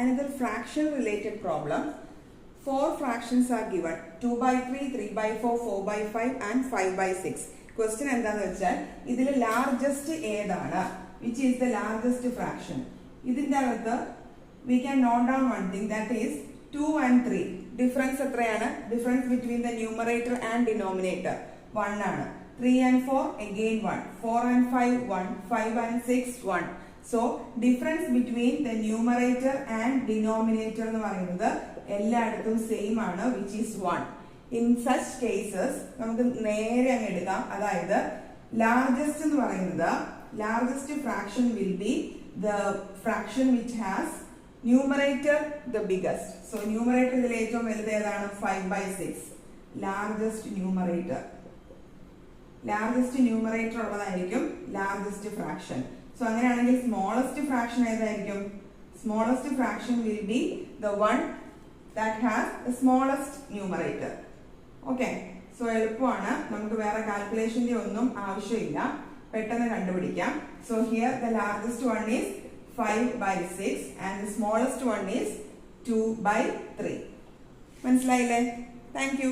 Another fraction related problem. 4 fractions are given: 2 by 3, 3 by 4, 4 by 5 and 5 by 6. Question എന്താണെന്ന് വെച്ചാൽ ഇതിൽ largest ഏതാണ്? Which is the largest fraction? ഇതിന്റെ അകത്ത് we can note down one thing, that is 2 and 3. Difference എത്രയാണ്? Difference between the numerator and denominator 1 ആണ്. 3 and 4 again 1. 4 and 5 1. 5 and 6 1. So difference between the numerator and denominator എന്ന് പറയുന്നത് എല്ലായിടത്തും same ആണ്, which is 1. In such cases നമുക്ക് നേരെ അങ്ങ് എടുക്കാം. അതായത് ലാർജസ്റ്റ് എന്ന് പറയുന്നത് largest fraction will be the fraction which has numerator the biggest. So numerator ഇതിൽ ഏറ്റവും വലുത് ഏതാണ്? 5 by 6. Largest numerator ഉള്ളതായിരിക്കും largest fraction. So അങ്ങനെയാണെങ്കിൽ smallest fraction ഏതായിരിക്കും? Smallest fraction will be the one that has the smallest numerator. Okay, so എളുപ്പമാണ്, നമുക്ക് വേറെ കാൽക്കുലേഷന്റെ ഒന്നും ആവശ്യമില്ല, പെട്ടെന്ന് കണ്ടുപിടിക്കാം. So here the largest one is 5 by 6 and the smallest one is 2 by 3. മനസ്സിലായില്ലേ? Thank you.